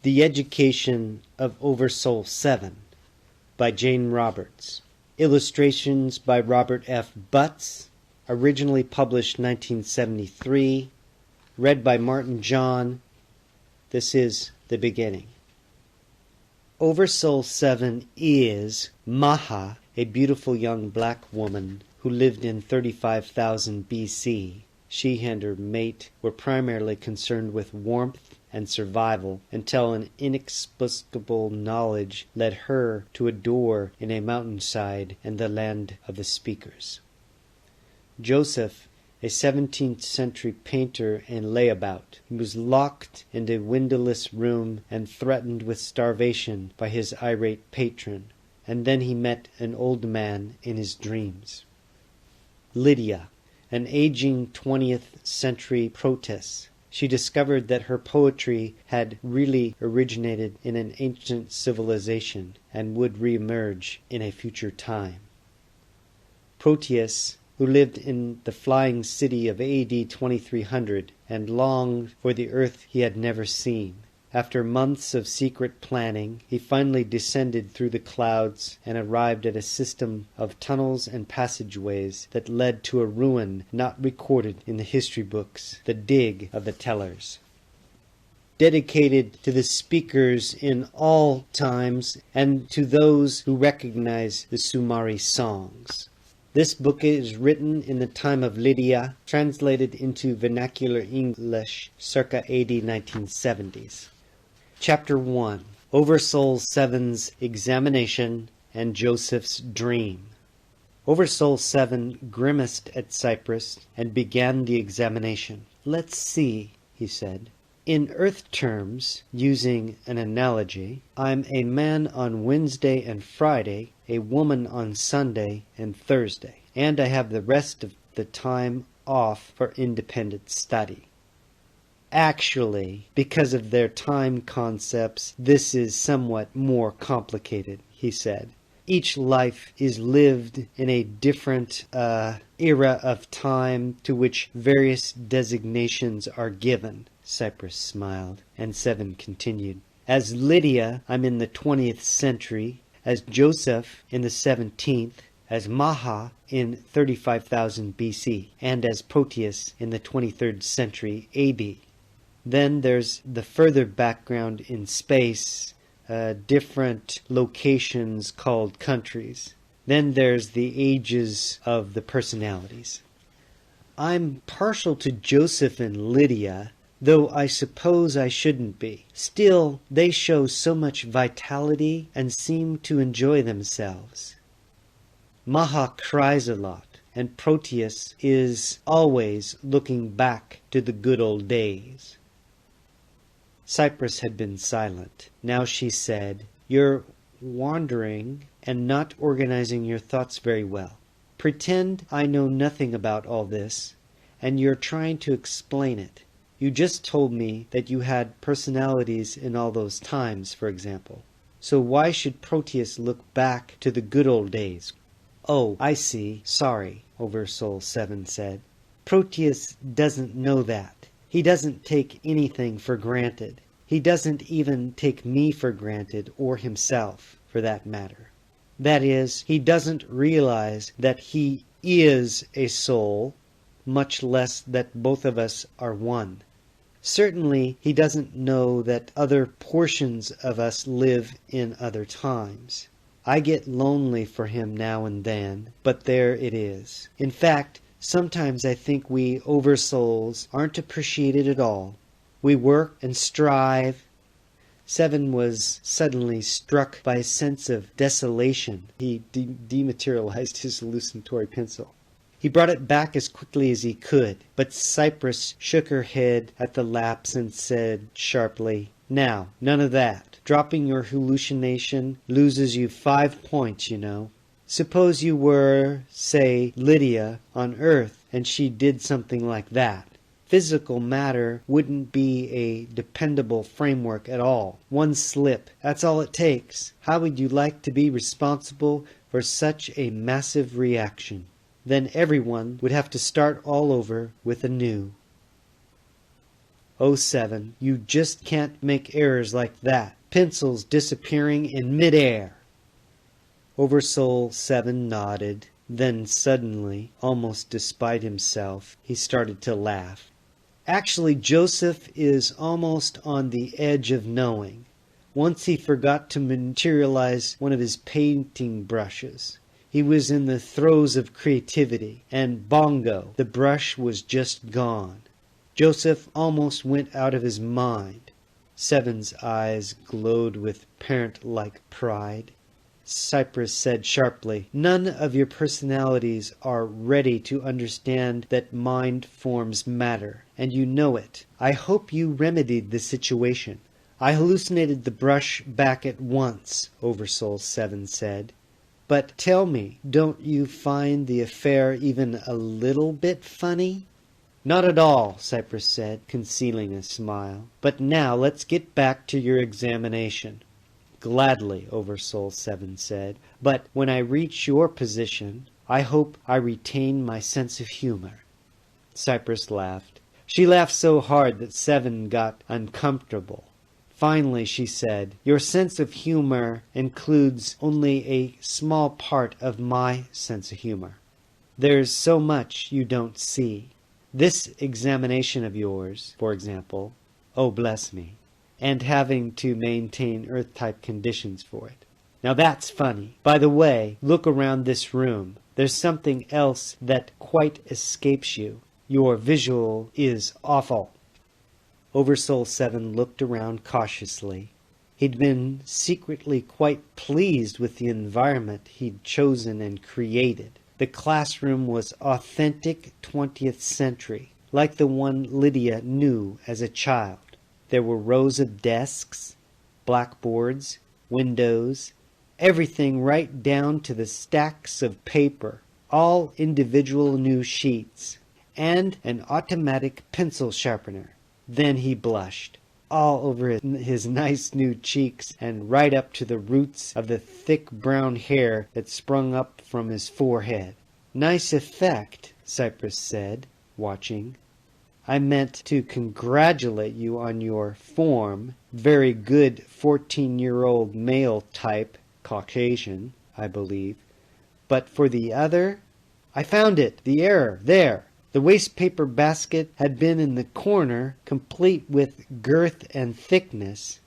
The Education of OverSoul 7 by Jane Roberts. Illustrations by Robert F. Butts. Originally published 1973. Read by Martin John. This is the beginning. OverSoul 7 is Maha, a beautiful young black woman who lived in 35,000 BC. She and her mate were primarily concerned with warmth and survival until an inexplicable knowledge led her to a door in a mountainside and the land of the speakers. Joseph, a 17th century painter and layabout, was locked in a windowless room and threatened with starvation by his irate patron, and then he met an old man in his dreams. Lydia, an aging 20th century poetess. She discovered that her poetry had really originated in an ancient civilization and would re-emerge in a future time. Proteus, who lived in the flying city of AD 2300 and longed for the earth he had never seen. After months of secret planning, he finally descended through the clouds and arrived at a system of tunnels and passageways that led to a ruin not recorded in the history books, the dig of the tellers. Dedicated to the speakers in all times and to those who recognize the Sumari songs. This book is written in the time of Lydia, translated into vernacular English circa AD 1970s. Chapter 1. OverSoul 7's Examination and Joseph's Dream. OverSoul 7 grimaced at Cyprus and began the examination. "Let's see," he said. "In Earth terms, using an analogy, I'm a man on Wednesday and Friday, a woman on Sunday and Thursday, and I have the rest of the time off for independent study. Actually, because of their time concepts, this is somewhat more complicated," he said. "Each life is lived in a different era of time to which various designations are given." Cyprus smiled, and Seven continued. "As Lydia, I'm in the 20th century, as Joseph in the 17th, as Maha in 35,000 BC, and as Proteus in the 23rd century AD. Then there's the further background in space, different locations called countries. Then there's the ages of the personalities. I'm partial to Joseph and Lydia, though I suppose I shouldn't be. Still, they show so much vitality and seem to enjoy themselves. Maha cries a lot, and Proteus is always looking back to the good old days." Cyprus had been silent. Now she said, "You're wandering and not organizing your thoughts very well. Pretend I know nothing about all this, and you're trying to explain it. You just told me that you had personalities in all those times, for example. So why should Proteus look back to the good old days?" "Oh, I see. Sorry," OverSoul 7 said. "Proteus doesn't know that. He doesn't take anything for granted. He doesn't even take me for granted, or himself, for that matter. That is, he doesn't realize that he is a soul, much less that both of us are one. Certainly, he doesn't know that other portions of us live in other times. I get lonely for him now and then, but there it is. In fact, sometimes I think we oversouls aren't appreciated at all. We work and strive." Seven was suddenly struck by a sense of desolation. He dematerialized his hallucinatory pencil. He brought it back as quickly as he could, but Cyprus shook her head at the lapse and said sharply, "Now, none of that. Dropping your hallucination loses you 5 points, you know. Suppose you were, say, Lydia on Earth, and she did something like that. Physical matter wouldn't be a dependable framework at all. One slip, that's all it takes. How would you like to be responsible for such a massive reaction? Then everyone would have to start all over with anew." Oh, Seven, you just can't make errors like that. Pencils disappearing in midair. OverSoul 7 nodded. Then suddenly, almost despite himself, he started to laugh. Actually, Joseph is almost on the edge of knowing. Once he forgot to materialize one of his painting brushes. He was in the throes of creativity, and bongo, the brush was just gone. Joseph almost went out of his mind. Seven's eyes glowed with parent-like pride. Cypress said sharply, "None of your personalities are ready to understand that mind forms matter, and you know it. I hope you remedied the situation." "I hallucinated the brush back at once," OverSoul 7 said. "But tell me, don't you find the affair even a little bit funny?" "Not at all," Cypress said, concealing a smile. "But now let's get back to your examination." "Gladly," OverSoul 7 said. "But when I reach your position, I hope I retain my sense of humor." Cypress laughed. She laughed so hard that Seven got uncomfortable. Finally she said, "Your sense of humor includes only a small part of my sense of humor. There's so much you don't see. This examination of yours, for example, oh bless me, and having to maintain Earth-type conditions for it. Now that's funny. By the way, look around this room. There's something else that quite escapes you. Your visual is awful." OverSoul 7 looked around cautiously. He'd been secretly quite pleased with the environment he'd chosen and created. The classroom was authentic 20th century, like the one Lydia knew as a child. There were rows of desks, blackboards, windows, everything right down to the stacks of paper, all individual new sheets, and an automatic pencil sharpener. Then he blushed, all over his nice new cheeks and right up to the roots of the thick brown hair that sprung up from his forehead. "Nice effect," Cypress said, watching. "I meant to congratulate you on your form. Very good 14-year-old male type, Caucasian, I believe. But for the other, I found it, the error, there." The waste paper basket had been in the corner, complete with girth and thickness,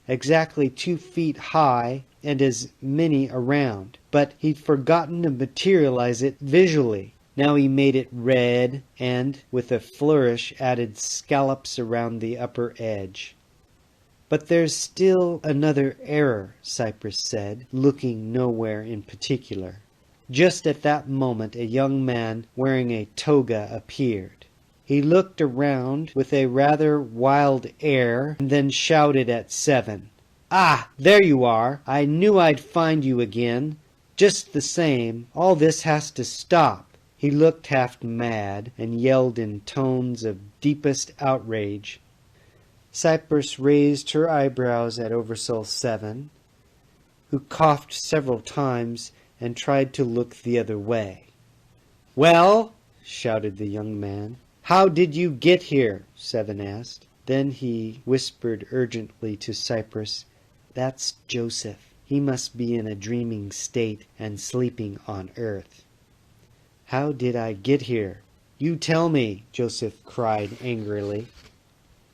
exactly 2 feet high and as many around. But he'd forgotten to materialize it visually. Now he made it red and, with a flourish, added scallops around the upper edge. "But there's still another error," Cypress said, looking nowhere in particular. Just at that moment a young man wearing a toga appeared. He looked around with a rather wild air and then shouted at Seven, "Ah, there you are! I knew I'd find you again. Just the same, all this has to stop." He looked half mad and yelled in tones of deepest outrage. Cypress raised her eyebrows at OverSoul 7, who coughed several times and tried to look the other way. "Well," shouted the young man. "How did you get here?" Seven asked. Then he whispered urgently to Cypress, "That's Joseph. He must be in a dreaming state and sleeping on Earth." "How did I get here? You tell me," Joseph cried angrily.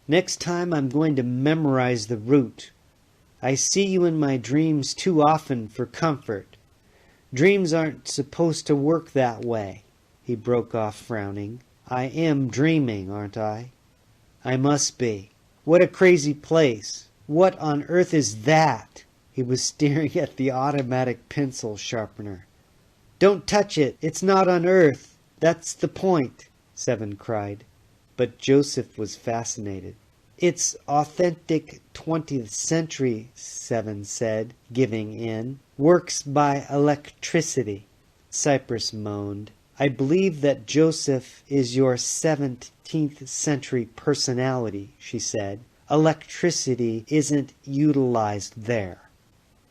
"Next time I'm going to memorize the route. I see you in my dreams too often for comfort. Dreams aren't supposed to work that way." He broke off, frowning. "I am dreaming, aren't I? I must be. What a crazy place. What on earth is that?" He was staring at the automatic pencil sharpener. "Don't touch it. It's not on Earth. That's the point," Seven cried. But Joseph was fascinated. "It's authentic 20th century," Seven said, giving in. "Works by electricity." Cypress moaned. "I believe that Joseph is your 17th century personality," she said. "Electricity isn't utilized there."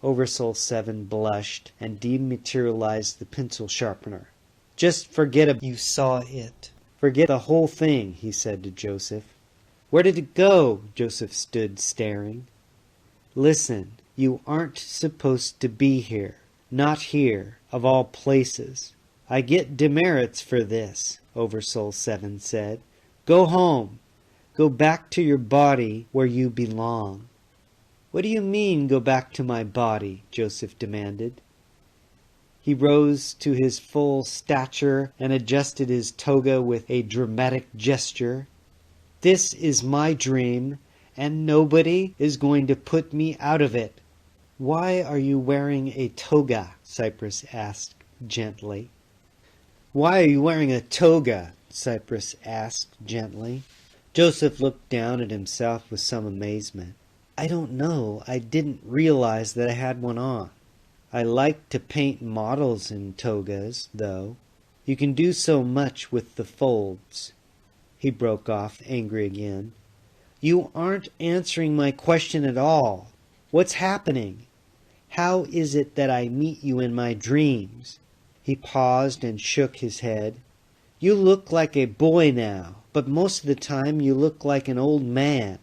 OverSoul 7 blushed and dematerialized the pencil sharpener. "Just forget you saw it. Forget the whole thing," he said to Joseph. Where did it go? Joseph stood staring. Listen, you aren't supposed to be here. Not here, of all places. I get demerits for this, OverSoul 7 said. Go home. Go back to your body where you belong. What do you mean, go back to my body? Joseph demanded. He rose to his full stature and adjusted his toga with a dramatic gesture. This is my dream, and nobody is going to put me out of it. Why are you wearing a toga? Cypress asked gently. Why are you wearing a toga? Cypress asked gently. Joseph looked down at himself with some amazement. I don't know. I didn't realize that I had one on. I like to paint models in togas, though. You can do so much with the folds. He broke off, angry again. You aren't answering my question at all. What's happening? How is it that I meet you in my dreams? He paused and shook his head. You look like a boy now, but most of the time you look like an old man.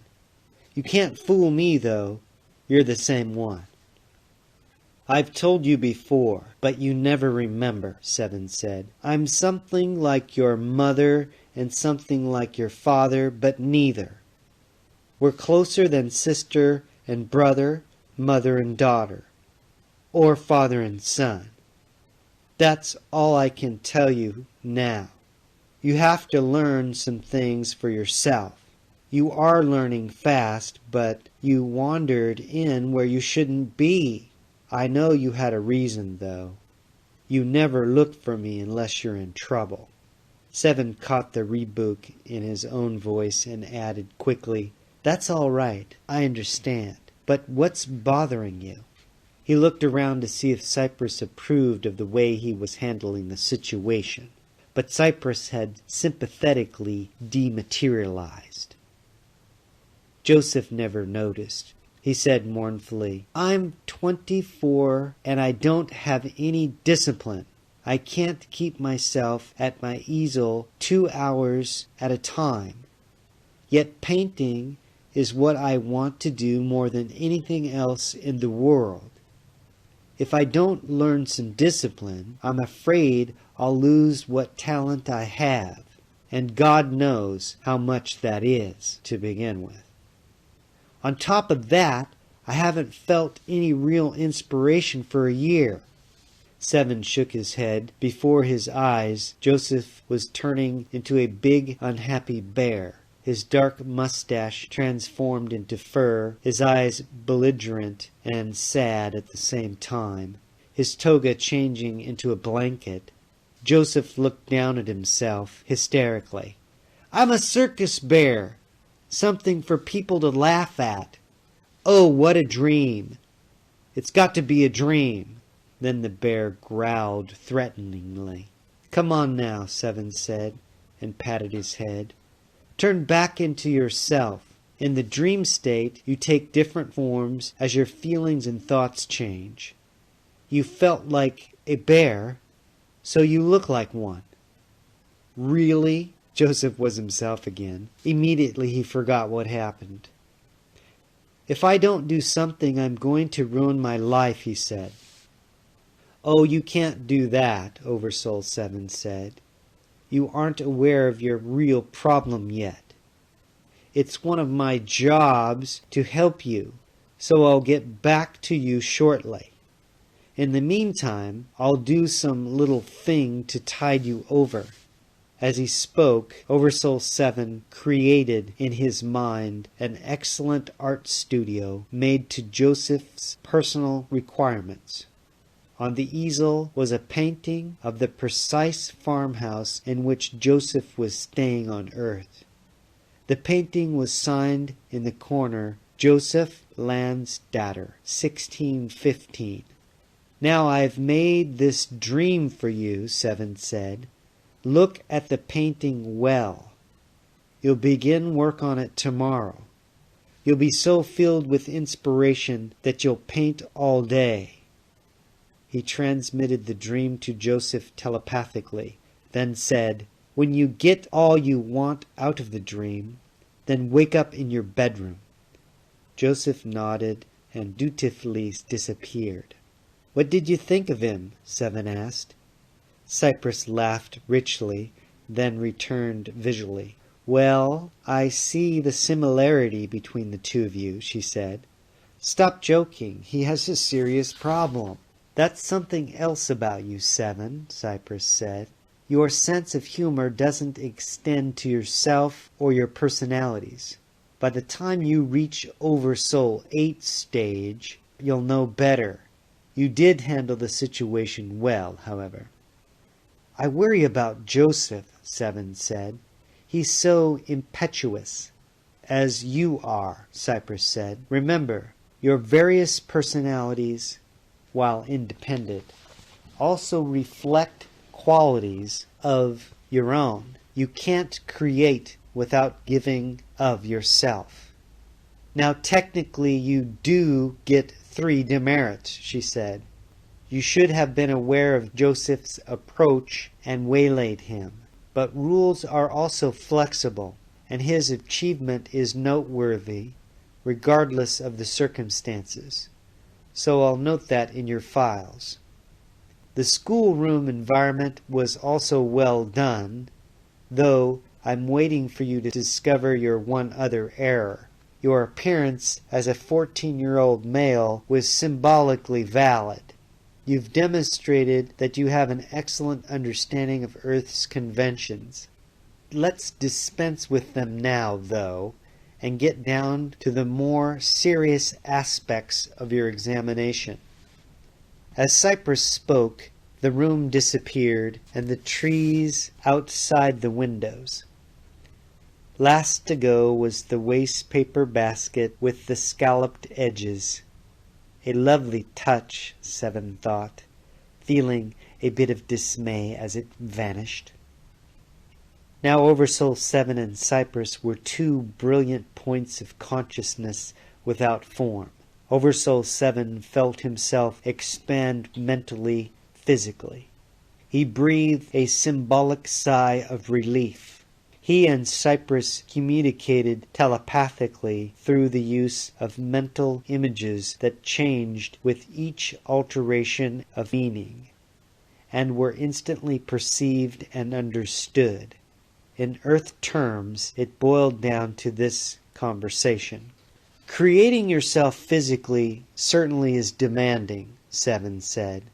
You can't fool me, though. You're the same one. I've told you before, but you never remember, Seven said. I'm something like your mother and something like your father, but neither. We're closer than sister and brother, mother and daughter, or father and son. That's all I can tell you now. You have to learn some things for yourself. You are learning fast, but you wandered in where you shouldn't be. I know you had a reason, though. You never look for me unless you're in trouble. Seven caught the rebuke in his own voice and added quickly, That's all right, I understand. But what's bothering you? He looked around to see if Cypress approved of the way he was handling the situation. But Cypress had sympathetically dematerialized. Joseph never noticed. He said mournfully, I'm 24 and I don't have any discipline. I can't keep myself at my easel 2 hours at a time. Yet painting is what I want to do more than anything else in the world. If I don't learn some discipline, I'm afraid I'll lose what talent I have, and God knows how much that is to begin with. On top of that, I haven't felt any real inspiration for a year. Seven shook his head. Before his eyes, Joseph was turning into a big, unhappy bear. His dark mustache transformed into fur, his eyes belligerent and sad at the same time, his toga changing into a blanket. Joseph looked down at himself hysterically. I'm a circus bear! Something for people to laugh at. Oh, what a dream! It's got to be a dream. Then the bear growled threateningly. Come on now, Seven said, and patted his head. Turn back into yourself. In the dream state, you take different forms as your feelings and thoughts change. You felt like a bear, so you look like one. Really? Joseph was himself again. Immediately he forgot what happened. If I don't do something, I'm going to ruin my life, he said. Oh, you can't do that, OverSoul 7 said. You aren't aware of your real problem yet. It's one of my jobs to help you, so I'll get back to you shortly. In the meantime, I'll do some little thing to tide you over. As he spoke, OverSoul 7 created in his mind an excellent art studio made to Joseph's personal requirements. On the easel was a painting of the precise farmhouse in which Joseph was staying on earth. The painting was signed in the corner, Joseph Lansdatter, 1615. Now I've made this dream for you, Seven said. Look at the painting well. You'll begin work on it tomorrow. You'll be so filled with inspiration that you'll paint all day. He transmitted the dream to Joseph telepathically, then said, When you get all you want out of the dream, Then wake up in your bedroom." Joseph nodded and dutifully disappeared. "What did you think of him?" Seven asked. Cypress laughed richly, then returned visually. "Well, I see the similarity between the two of you," she said. "Stop joking. He has a serious problem." "That's something else about you, Seven," Cypress said. "Your sense of humor doesn't extend to yourself or your personalities. By the time you reach OverSoul 8 stage, you'll know better. You did handle the situation well, however." "I worry about Joseph," Seven said. "He's so impetuous." "As you are," Cypress said. "Remember, your various personalities, while independent, also reflect qualities of your own. You can't create without giving of yourself." "Now technically you do get 3 demerits," she said. "You should have been aware of Joseph's approach and waylaid him. But rules are also flexible, and his achievement is noteworthy regardless of the circumstances. So I'll note that in your files. The schoolroom environment was also well done, though I'm waiting for you to discover your one other error. Your appearance as a 14-year-old male was symbolically valid. You've demonstrated that you have an excellent understanding of Earth's conventions. Let's dispense with them now, though, and get down to the more serious aspects of your examination." As Cypress spoke, the room disappeared and the trees outside the windows. Last to go was the waste paper basket with the scalloped edges. A lovely touch, Seven thought, feeling a bit of dismay as it vanished. Now OverSoul 7 and Cypress were 2 brilliant points of consciousness without form. OverSoul 7 felt himself expand mentally, physically. He breathed a symbolic sigh of relief. He and Cypress communicated telepathically through the use of mental images that changed with each alteration of meaning, and were instantly perceived and understood. In Earth terms, it boiled down to this conversation. "Creating yourself physically certainly is demanding," Seven said.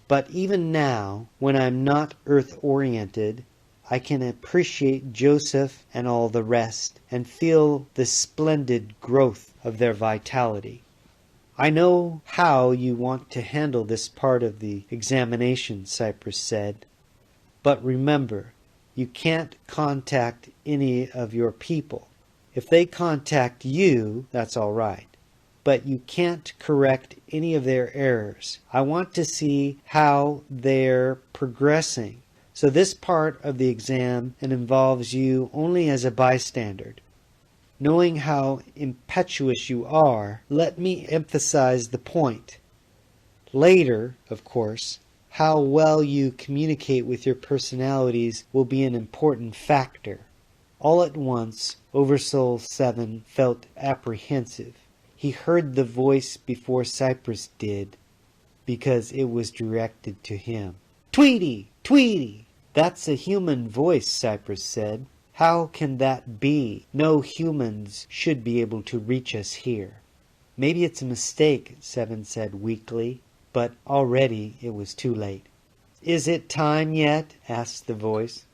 "But even now, when I'm not Earth-oriented, I can appreciate Joseph and all the rest, and feel the splendid growth of their vitality. I know how you want to handle this part of the examination," Cypress said. "But remember, you can't contact any of your people. If they contact you, that's all right. But you can't correct any of their errors. I want to see how they're progressing. So this part of the exam involves you only as a bystander. Knowing how impetuous you are, let me emphasize the point. Later, of course, how well you communicate with your personalities will be an important factor." All at once, OverSoul 7 felt apprehensive. He heard the voice before Cypress did, because it was directed to him. "Tweety! Tweety!" "That's a human voice," Cypress said. "How can that be? No humans should be able to reach us here." "Maybe it's a mistake," Seven said weakly, but already it was too late. "Is it time yet?" asked the voice.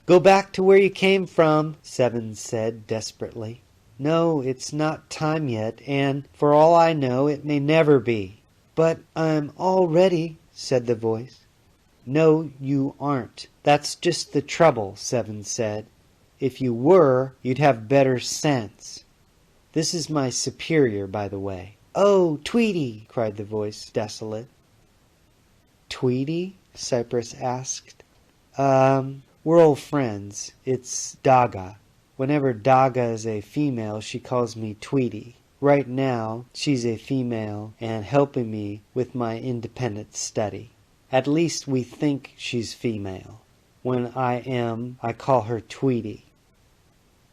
"Go back to where you came from," Seven said desperately. "No, it's not time yet, and, for all I know, it may never be." "But I'm all ready," said the voice. "No, you aren't. That's just the trouble," Seven said. "If you were, you'd have better sense. This is my superior, by the way." "Oh, Tweety!" cried the voice, desolate. "Tweety?" Cypress asked. We're old friends. It's Daga. Whenever Daga is a female, she calls me Tweety. Right now, she's a female and helping me with my independent study. At least we think she's female. When I call her Tweety."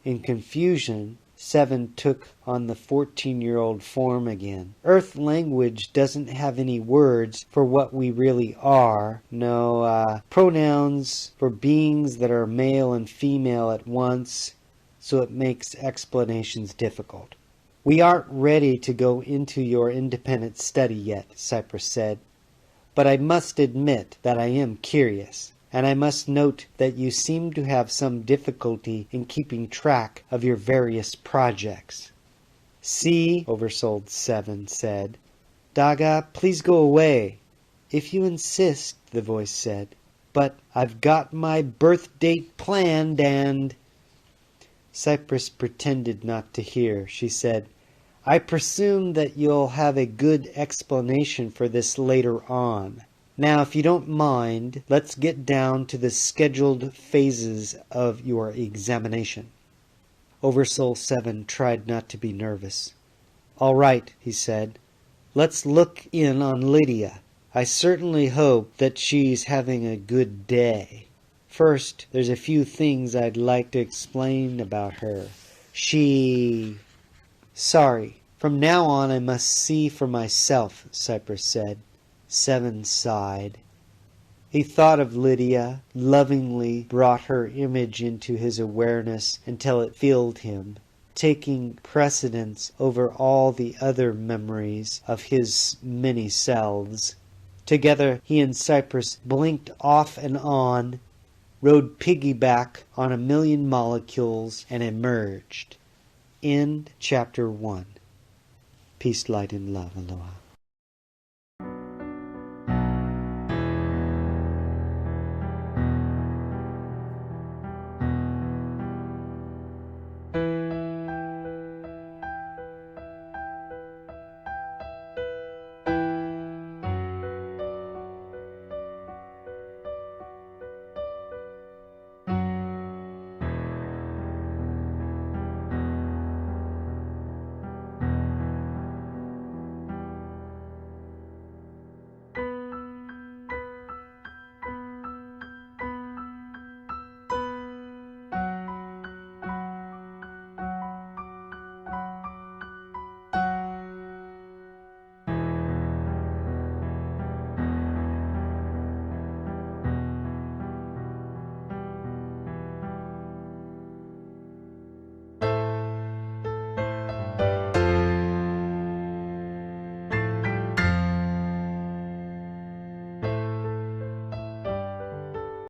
In confusion, 7 took on the 14-year-old form again. Earth language doesn't have any words for what we really are. No pronouns for beings that are male and female at once, so it makes explanations difficult. We aren't ready to go into your independent study yet, Cypress said. But I must admit that I am curious. And I must note that you seem to have some difficulty in keeping track of your various projects. See, OverSoul 7 said. Daga, please go away. If you insist, the voice said. But I've got my birth date planned and... Cypress pretended not to hear. She said, I presume that you'll have a good explanation for this later on. Now, if you don't mind, let's get down to the scheduled phases of your examination. OverSoul 7 tried not to be nervous. All right, he said. Let's look in on Lydia. I certainly hope that she's having a good day. First, there's a few things I'd like to explain about her. Sorry, from now on I must see for myself, Cypress said. 7 sighed. He thought of Lydia, lovingly brought her image into his awareness until it filled him, taking precedence over all the other memories of his many selves. Together he and Cypress blinked off and on, rode piggyback on a million molecules, and emerged. End chapter 1. Peace, light, and love. Aloha.